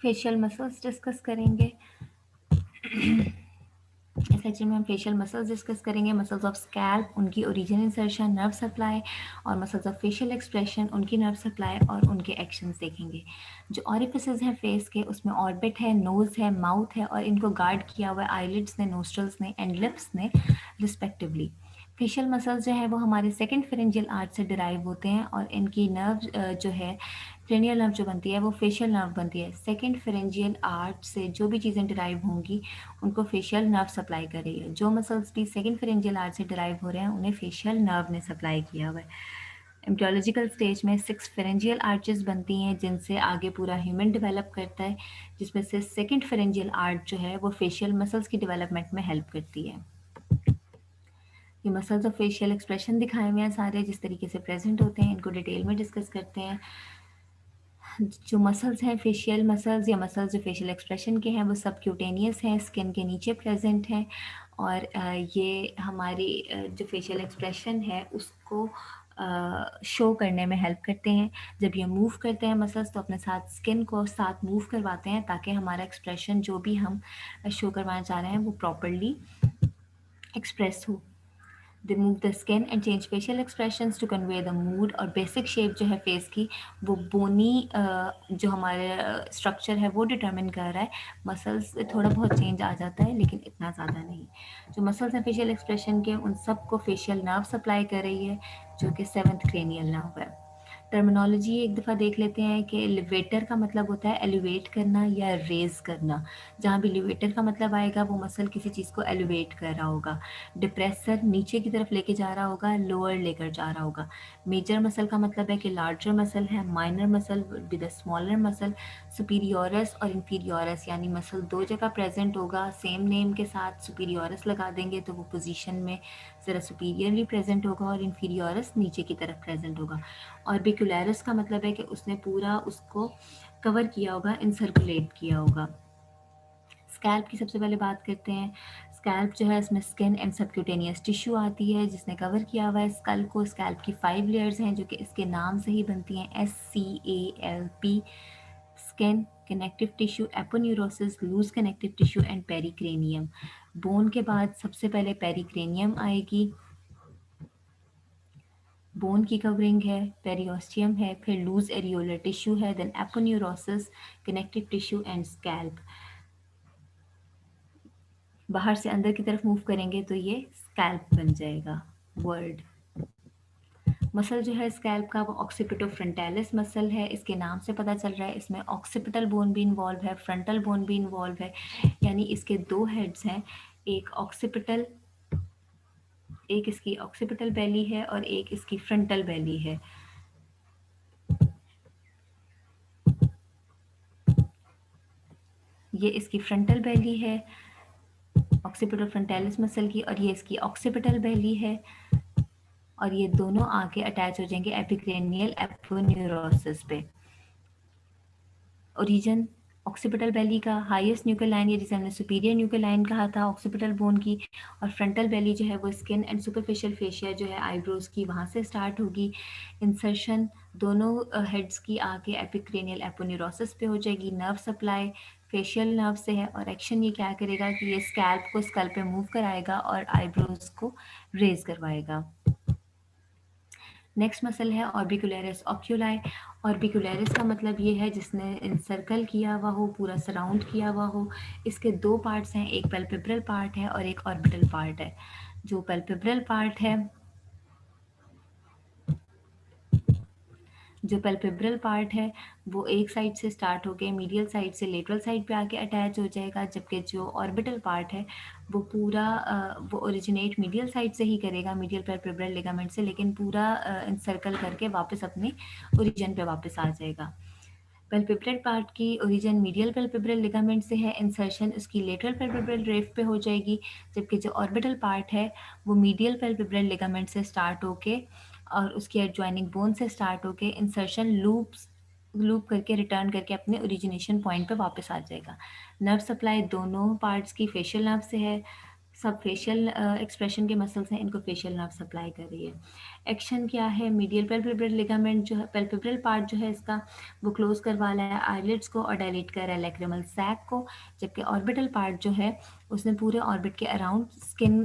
Facial muscles discuss करेंगे। इस lecture में हम फेशियल मसल्स डिस्कस करेंगे, मसल्स ऑफ स्कैल्प, उनकी ओरिजिन, इंसर्शन, नर्व सप्लाई, और मसल्स ऑफ फेशियल एक्सप्रेशन, उनकी नर्व सप्लाई और उनके एक्शंस देखेंगे। जो ऑरिफिसेस हैं फेस के, उसमें ऑर्बिट है, नोज़ है, माउथ है, और इनको गार्ड किया हुआ है आईलिड्स ने, नोस्ट्रल्स ने एंड लिप्स ने रिस्पेक्टिवली। फेशियल मसल्स जो है वो हमारे सेकंड फेरेंजियल आर्च से डिराइव होते हैं, और इनकी नर्व जो है क्रेनियल नर्व जो बनती है वो फेशियल नर्व बनती है। सेकंड फेरेंजियल आर्च से जो भी चीज़ें डिराइव होंगी उनको फेशियल नर्व सप्लाई कर रही है। जो मसल्स भी सेकंड फेरेंजियल आर्च से डिराइव हो रहे हैं उन्हें फेशियल नर्व ने सप्लाई किया हुआ है। एम्ब्रियोलॉजिकल स्टेज में 6 फेरेंजियल आर्चेस बनती हैं जिनसे आगे पूरा ह्यूमन डेवलप करता है, जिसमें से सेकंड फेरेंजियल आर्च जो है वो फेशियल मसल्स की डेवलपमेंट में हेल्प करती है। ये मसल्स ऑफ फेशियल एक्सप्रेशन दिखाए हुए हैं सारे, जिस तरीके से प्रेजेंट होते हैं, इनको डिटेल में डिस्कस करते हैं। जो मसल्स हैं फेशियल मसल्स या मसल्स जो फेशियल एक्सप्रेशन के हैं वो सब क्यूटेनियस हैं, स्किन के नीचे प्रेजेंट हैं, और ये हमारी जो फेशियल एक्सप्रेशन है उसको शो करने में हेल्प करते हैं। जब ये मूव करते हैं मसल्स तो अपने साथ स्किन को साथ मूव करवाते हैं ताकि हमारा एक्सप्रेशन जो भी हम शो करवाना चाह रहे हैं वो प्रॉपरली एक्सप्रेस हो। They move the skin and change facial expressions to convey the mood। और बेसिक शेप जो है फेस की वो बोनी जो हमारे स्ट्रक्चर है वो डिटरमिन कर रहा है। मसल्स थोड़ा बहुत चेंज आ जाता है लेकिन इतना ज़्यादा नहीं। जो मसल्स हैं फेशियल एक्सप्रेशन के उन सबको फेशियल नर्व सप्लाई कर रही है जो कि 7th क्रेनियल नर्व है। टर्मिनोलॉजी एक दफ़ा देख लेते हैं कि एलिवेटर का मतलब होता है एलिवेट करना या रेज करना। जहाँ भी एलिवेटर का मतलब आएगा वो मसल किसी चीज़ को एलिवेट कर रहा होगा। डिप्रेसर नीचे की तरफ लेके जा रहा होगा, लोअर लेकर जा रहा होगा। मेजर मसल का मतलब है कि लार्जर मसल है, minor muscle with the smaller muscle. Superioris और इंफीरियोरस यानी मसल दो जगह प्रेजेंट होगा, सेम नेम के साथ सुपीरियोरस लगा देंगे तो वो पोजीशन में ज़रा सुपीरियरली प्रेजेंट होगा, और इंफीरियोरस नीचे की तरफ प्रेजेंट होगा। ऑर्बिकुलरिस का मतलब है कि उसने पूरा उसको कवर किया होगा, इनसर्कुलेट किया होगा। स्कैल्प की सबसे पहले बात करते हैं। स्कैल्प जो है इसमें स्किन एंड सबक्यूटेनियस टिश्यू आती है जिसने कवर किया हुआ है स्कल को। स्कैल्प की 5 लेयर्स हैं जो कि इसके नाम से ही बनती हैं, SCALP। Skin, connective tissue, aponeurosis, loose connective tissue and pericranium. Bone के बाद सबसे पहले पेरिक्रेनियम आएगी, बोन की कवरिंग है, पेरियोस्टियम है, फिर लूज एरियोलर टिश्यू है, then aponeurosis, connective tissue and scalp. बाहर से अंदर की तरफ मूव करेंगे तो ये स्कैल्प बन जाएगा वर्ड। मसल जो है स्कैल्प का वो ऑक्सीपिटो फ्रंटालिस मसल है, इसके नाम से पता चल रहा है इसमें ऑक्सीपिटल बोन भी इन्वॉल्व है, फ्रंटल बोन भी इन्वॉल्व है, यानी इसके दो हेड्स हैं, एक ऑक्सीपिटल, एक इसकी ऑक्सीपिटल बेली है और एक इसकी फ्रंटल बेली है। ये इसकी फ्रंटल बेली है ऑक्सीपिटल फ्रंटालिस मसल की, और ये इसकी ऑक्सीपिटल बेली है, और ये दोनों आके अटैच हो जाएंगे एपिक्रेनियल एपोन्यूरोसिस पे। ओरिजिन ऑक्सीपिटल बेली का, हाईएस्ट न्यूक्लियर लाइन या जिसे हमने सुपीरियर न्यूक्लियर लाइन कहा था ऑक्सीपिटल बोन की, और फ्रंटल बेली जो है वो स्किन एंड सुपरफिशियल फेशिया जो है आईब्रोज की वहाँ से स्टार्ट होगी। इंसर्शन दोनों हेड्स की आके एपिक्रेनियल एपोन्यूरोसिस पे हो जाएगी। नर्व सप्लाई फेशियल नर्व से है, और एक्शन ये क्या करेगा कि ये स्कैल्प को स्कल पे मूव कराएगा और आईब्रोज को रेज करवाएगा। नेक्स्ट मसल है ऑर्बिकुलरिस ऑक्यूलाई। ऑर्बिकुलरिस का मतलब ये है जिसने इंसर्कल किया हुआ हो, पूरा सराउंड किया हुआ हो। इसके दो पार्ट्स हैं, एक पैल्पेब्रल पार्ट है और एक ऑर्बिटल पार्ट है। जो पैल्पेब्रल पार्ट है, जो पैल्पेब्रल पार्ट है वो एक साइड से स्टार्ट होकर मीडियल साइड से लेटरल साइड पे आके अटैच हो जाएगा, जबकि जो ऑर्बिटल पार्ट है वो पूरा वो ओरिजिनेट मीडियल साइड से ही करेगा, मीडियल पैल्पेब्रल लिगामेंट से, लेकिन पूरा इंसर्कल करके वापस अपने ओरिजिन पे वापस आ जाएगा। पैल्पेब्रल पार्ट की ओरिजिन मीडियल पैल्पेब्रल लिगामेंट से है, इंसर्शन उसकी लेटरल पैल्पेब्रल रेफ पे हो जाएगी, जबकि जो ऑर्बिटल पार्ट है वो मीडियल पैल्पेब्रल लिगामेंट से स्टार्ट होके और उसकी एडजॉइनिंग बोन से स्टार्ट होके इंसर्शन लूप करके रिटर्न करके अपने ओरिजिनेशन पॉइंट पे वापस आ जाएगा। नर्व सप्लाई दोनों पार्ट्स की फेशियल नर्व से है, सब फेशियल एक्सप्रेशन के मसल्स हैं, इनको फेशियल नर्व सप्लाई कर रही है। एक्शन क्या है, मीडियल पैल्पेब्रल लिगामेंट जो है, पैल्पेब्रल पार्ट जो है इसका, वो क्लोज करवा रहा है आईलिड्स को और डायलेट कर रहा है लैक्रिमल सैक को, जबकि ऑर्बिटल पार्ट जो है उसने पूरे ऑर्बिट के अराउंड स्किन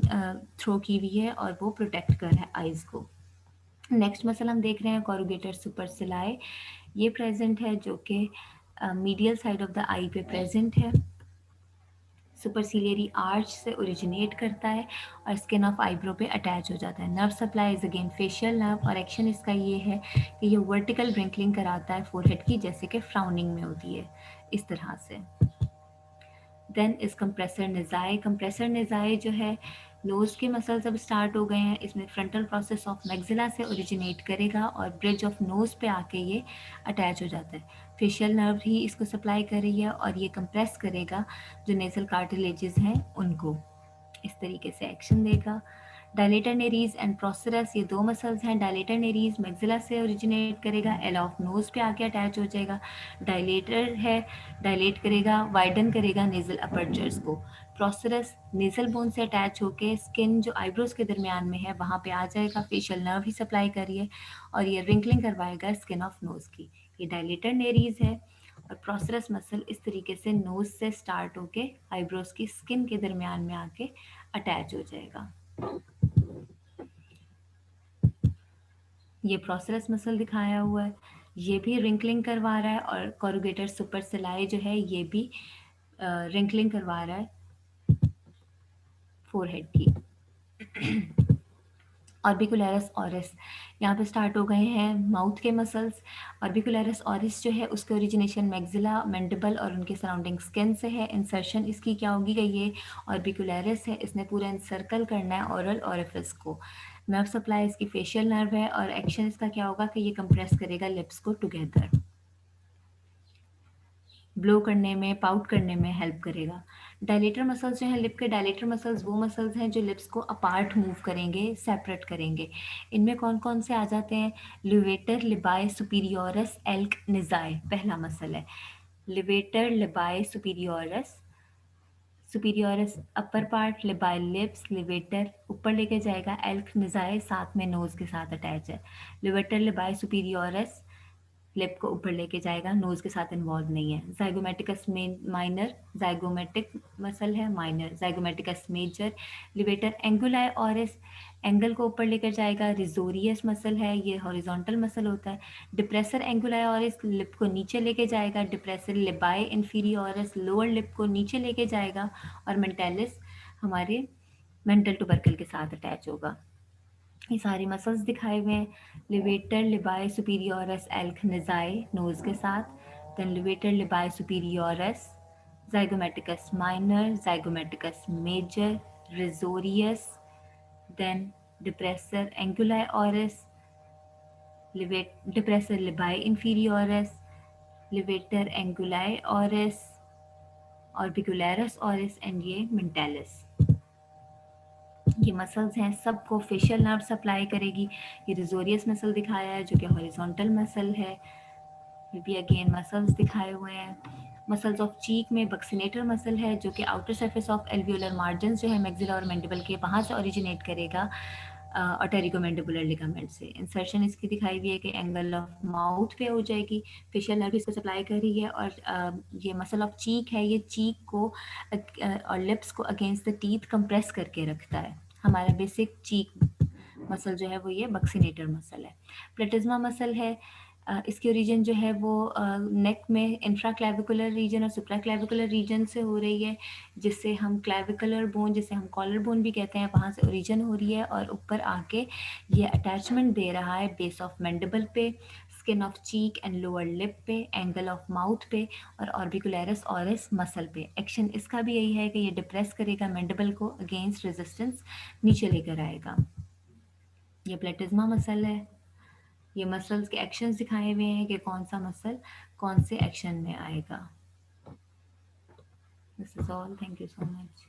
थ्रो की हुई है और वो प्रोटेक्ट कर रहा है आइज़ को। नेक्स्ट मसल हम देख रहे हैं कोरुगेटर सुपरसिलाई, ये प्रेजेंट है जो कि मीडियल साइड ऑफ द आई पे प्रेजेंट है, सुपरसिलियरी आर्च से ओरिजिनेट करता है और स्किन ऑफ आईब्रो पे अटैच हो जाता है। Nerve supply is again facial nerve और एक्शन इसका ये है कि ये वर्टिकल ब्रिंकलिंग कराता है फोरहेड की, जैसे कि फ्राउनिंग में होती है इस तरह से। देन इस कंप्रेसर निजाए, कंप्रेसर निजाए जो है नोज के मसल्स अब स्टार्ट हो गए हैं, इसमें फ्रंटल प्रोसेस ऑफ मैक्सिला से ओरिजिनेट करेगा और ब्रिज ऑफ नोज पे आके ये अटैच हो जाता है। फेशियल नर्व ही इसको सप्लाई कर रही है और ये कंप्रेस करेगा जो नेजल कार्टिलेजेस हैं उनको, इस तरीके से एक्शन देगा। डायलेटर नेरीज एंड प्रोसेरस, ये दो मसल्स हैं। डायलेटर नेरीज मैक्सिला से ओरिजिनेट करेगा, एल ऑफ नोज पे आके अटैच हो जाएगा। डायलेटर है, डायलेट करेगा, वाइडन करेगा नेजल अपर्चर्स को। प्रोसेरस नेजल बोन से अटैच होके स्किन जो आईब्रोज के दरमियान में है वहाँ पे आ जाएगा, फेशियल नर्व ही सप्लाई करिए और ये रिंकलिंग करवाएगा स्किन ऑफ नोज की। ये डायलेटर नेरीज है और प्रोसेरस मसल इस तरीके से नोज से स्टार्ट होके आईब्रोज की स्किन के दरमियान में आके अटैच हो जाएगा। ये प्रोसेरस मसल दिखाया हुआ है, ये भी रिंकलिंग करवा रहा है और कोरुगेटर सुपरसिलाई जो है ये भी रिंकलिंग करवा रहा है फोरहेड की। ऑर्बिकुलरिस ऑरिस, यहाँ पे स्टार्ट हो गए हैं माउथ के मसल्स। ऑर्बिकुलरिस ऑरिस जो है उसके ओरिजिनेशन मैक्सिला, मैंडिबल और उनके सराउंडिंग स्किन से है। इंसर्शन इसकी क्या होगी कि ये ऑर्बिकुलरिस है, इसने पूरा इंसर्कल करना है ओरल ओरिफिस को। नर्व सप्लाई इसकी फेशियल नर्व है और एक्शन इसका क्या होगा कि ये कंप्रेस करेगा लिप्स को टुगेदर, ब्लो करने में, पाउट करने में हेल्प करेगा। डायलेटर मसल्स जो हैं लिप के, डायलेटर मसल्स वो मसल्स हैं जो लिप्स को अपार्ट मूव करेंगे, सेपरेट करेंगे। इनमें कौन कौन से आ जाते हैं, लिवेटर लिबाई सुपीरियोरस एल्क निजाए पहला मसल है। Levator labii सुपीरियोरस, सुपीरियोरस upper part, लिबाई lips, levator ऊपर लेके जाएगा, एल्क निजाए साथ में नोज के साथ अटैच है। लिवेटर लिबाई सुपीरियोरस लिप को ऊपर लेके जाएगा, नोज के साथ इन्वॉल्व नहीं है। जाइगोमेटिकस माइनर, जाइगोमेटिक मसल है, minor zygomaticus major. Levator anguli oris, angle को ऊपर लेकर जाएगा। रिजोरियस मसल है, ये हॉरिजॉन्टल मसल होता है। डिप्रेसर एंगुलाई ऑरिस लिप को नीचे लेके जाएगा। डिप्रेसर लिबाई इंफीरियोरिस लोअर लिप को नीचे लेके जाएगा और मेंटालिस हमारे मेंटल टुबरकल के साथ अटैच होगा। ये सारे मसल्स दिखाए हुए हैं। Levator labii superioris alaeque nasi nose के साथ, then levator labii superioris, zygomaticus minor, zygomaticus major, risorius, then depressor anguli oris, depressor labii inferioris, levator anguli oris, orbicularis oris and ये मेंटालिस। ये मसल्स हैं, सबको facial nerve supply करेगी। ये रिजोरियस muscle दिखाया है जो कि हॉरिजॉन्टल मसल है। ये भी अगेन मसल्स दिखाए हुए हैं। मसल्स ऑफ चीक में बक्सिनेटर मसल है जो कि outer surface of alveolar margin जो है मैक्सिला और मैंडिबल के, वहाँ से ओरिजिनेट करेगा ऑटरिकोमैंडिबुलर लिगामेंट से। इंसर्शन इसकी दिखाई हुई है कि एंगल ऑफ माउथ पे हो जाएगी। फेशियल नर्व इसको सप्लाई कर रही है और ये मसल ऑफ चीक है, ये चीक को और लिप्स को अगेंस्ट द टीथ कंप्रेस करके रखता है। हमारा बेसिक चीक मसल जो है वो ये बक्सिनेटर मसल है। प्लेटिज्मा मसल है, इसकी ओरिजिन जो है वो नेक में इंफ्रा क्लैविकुलर रीजन और सुप्रा क्लैविकुलर रीजन से हो रही है, जिससे हम क्लैविकुलर बोन, जिसे हम कॉलर बोन भी कहते हैं, वहाँ से ओरिजिन हो रही है और ऊपर आके ये अटैचमेंट दे रहा है बेस ऑफ मैंडिबल पे, skin of cheek and lower lip पे, एंगल ऑफ माउथ पे और ऑर्बिकुलरिस ऑरिस मसल पे। एक्शन इसका भी यही है कि ये डिप्रेस करेगा मैंडिबल को, अगेंस्ट रेजिस्टेंस नीचे लेकर आएगा। ये प्लेटिज्मा मसल है। ये मसल्स के एक्शंस दिखाए हुए हैं कि कौन सा मसल कौन से एक्शन में आएगा। This is all, thank you so much.